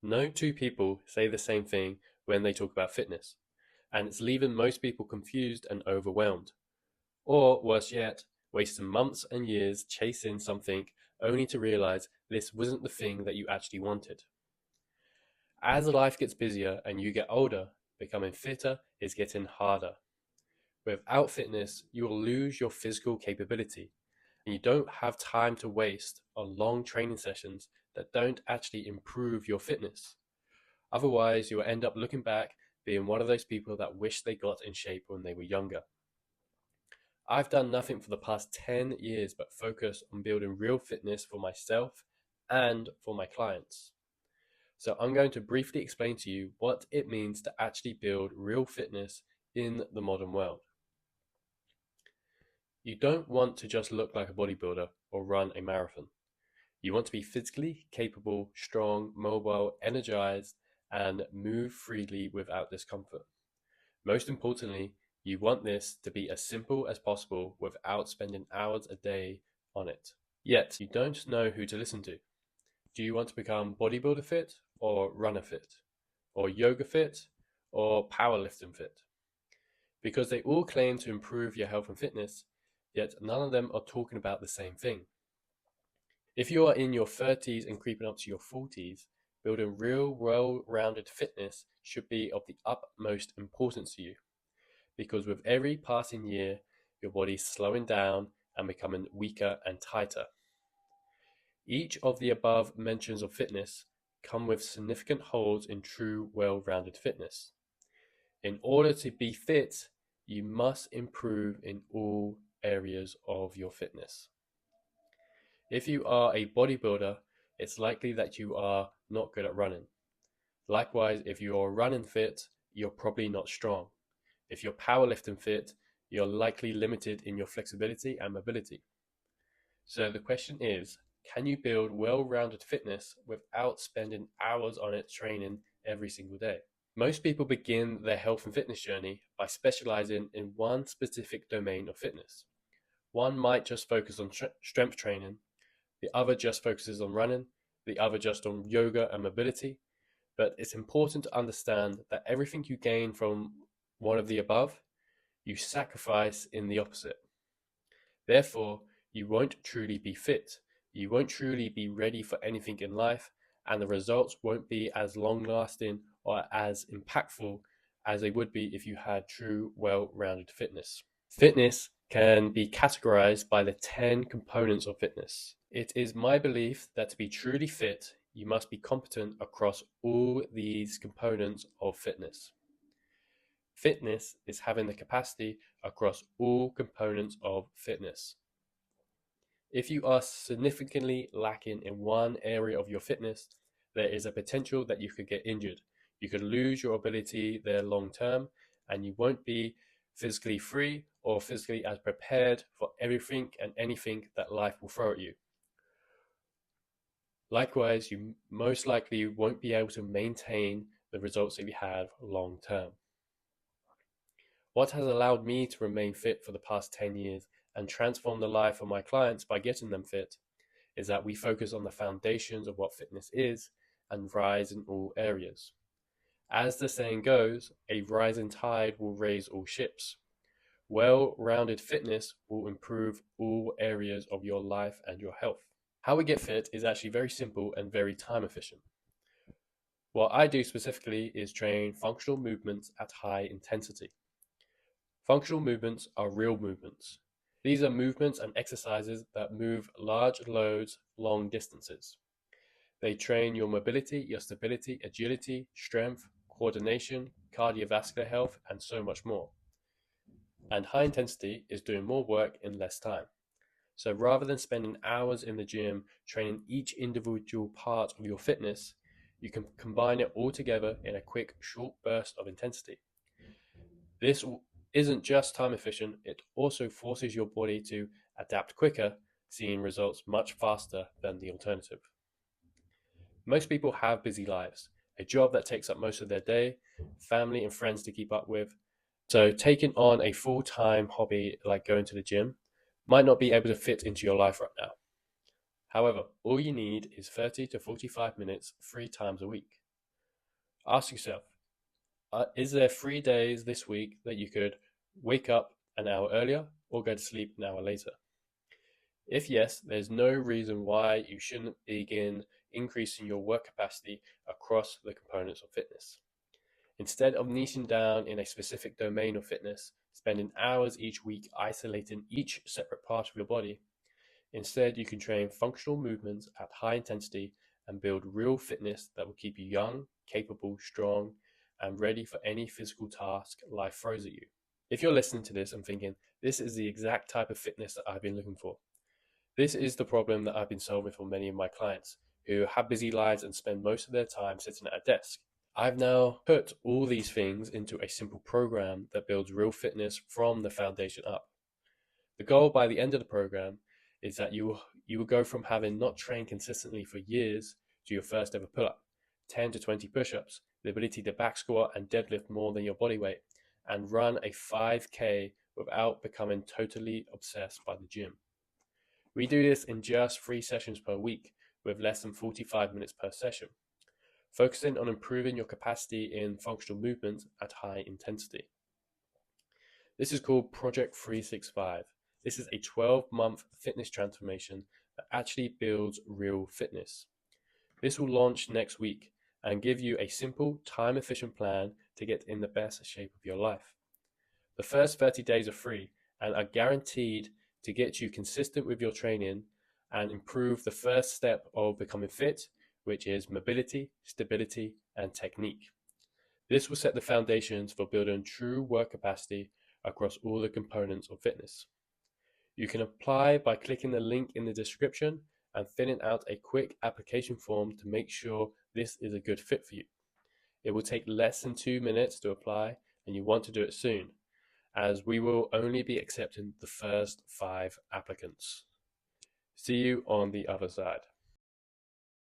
No two people say the same thing when they talk about fitness, and it's leaving most people confused and overwhelmed. Or, worse yet, wasting months and years chasing something only to realize this wasn't the thing that you actually wanted. As life gets busier and you get older, becoming fitter is getting harder. Without fitness, you will lose your physical capability, and you don't have time to waste on long training sessions that don't actually improve your fitness. Otherwise, you will end up looking back being one of those people that wish they got in shape when they were younger. I've done nothing for the past 10 years but focus on building real fitness for myself and for my clients. So I'm going to briefly explain to you what it means to actually build real fitness in the modern world. You don't want to just look like a bodybuilder or run a marathon. You want to be physically capable, strong, mobile, energized, and move freely without discomfort. Most importantly, you want this to be as simple as possible without spending hours a day on it. Yet, you don't know who to listen to. Do you want to become bodybuilder fit or runner fit? Or yoga fit or powerlifting fit? Because they all claim to improve your health and fitness, yet none of them are talking about the same thing. If you are in your 30s and creeping up to your 40s, building real, well-rounded fitness should be of the utmost importance to you. Because with every passing year, your body's slowing down and becoming weaker and tighter. Each of the above mentions of fitness come with significant holes in true well-rounded fitness. In order to be fit, you must improve in all areas of your fitness. If you are a bodybuilder, it's likely that you are not good at running. Likewise, if you are running fit, you're probably not strong. If you're powerlifting fit, you're likely limited in your flexibility and mobility. So the question is, can you build well-rounded fitness without spending hours on it training every single day? Most people begin their health and fitness journey by specializing in one specific domain of fitness. One might just focus on strength training, the other just focuses on running, the other just on yoga and mobility. But it's important to understand that everything you gain from one of the above, you sacrifice in the opposite. Therefore, you won't truly be fit, you won't truly be ready for anything in life, and the results won't be as long-lasting or as impactful as they would be if you had true, well-rounded fitness. Fitness can be categorized by the 10 components of fitness. It is my belief that to be truly fit, you must be competent across all these components of fitness. Fitness is having the capacity across all components of fitness. If you are significantly lacking in one area of your fitness, there is a potential that you could get injured. You could lose your ability there long term, and you won't be physically free or physically as prepared for everything and anything that life will throw at you. Likewise, you most likely won't be able to maintain the results that you have long term. What has allowed me to remain fit for the past 10 years and transform the life of my clients by getting them fit is that we focus on the foundations of what fitness is and rise in all areas. As the saying goes, a rising tide will raise all ships. Well-rounded fitness will improve all areas of your life and your health. How we get fit is actually very simple and very time efficient. What I do specifically is train functional movements at high intensity. Functional movements are real movements. These are movements and exercises that move large loads long distances. They train your mobility, your stability, agility, strength, coordination, cardiovascular health, and so much more. And high intensity is doing more work in less time. So rather than spending hours in the gym training each individual part of your fitness, you can combine it all together in a quick, short burst of intensity. This isn't just time efficient, it also forces your body to adapt quicker, seeing results much faster than the alternative. Most people have busy lives, a job that takes up most of their day, family and friends to keep up with. So taking on a full-time hobby like going to the gym might not be able to fit into your life right now. However, all you need is 30 to 45 minutes 3 times a week. Ask yourself, is there 3 days this week that you could wake up an hour earlier or go to sleep an hour later? If yes, there's no reason why you shouldn't begin increasing your work capacity across the components of fitness. Instead of niching down in a specific domain of fitness, spending hours each week isolating each separate part of your body, instead you can train functional movements at high intensity and build real fitness that will keep you young, capable, strong, and ready for any physical task life throws at you. If you're listening to this and thinking, this is the exact type of fitness that I've been looking for, this is the problem that I've been solving for many of my clients who have busy lives and spend most of their time sitting at a desk. I've now put all these things into a simple program that builds real fitness from the foundation up. The goal by the end of the program is that you will go from having not trained consistently for years to your first ever pull-up, 10 to 20 push-ups, the ability to back squat and deadlift more than your body weight, and run a 5K without becoming totally obsessed by the gym. We do this in just 3 sessions per week with less than 45 minutes per session, focusing on improving your capacity in functional movements at high intensity. This is called Project 365. This is a 12-month fitness transformation that actually builds real fitness. This will launch next week and give you a simple, time-efficient plan to get in the best shape of your life. The first 30 days are free and are guaranteed to get you consistent with your training and improve the first step of becoming fit, which is mobility, stability, and technique. This will set the foundations for building true work capacity across all the components of fitness. You can apply by clicking the link in the description and filling out a quick application form to make sure this is a good fit for you. It will take less than 2 minutes to apply, and you want to do it soon, as we will only be accepting the first 5 applicants. See you on the other side.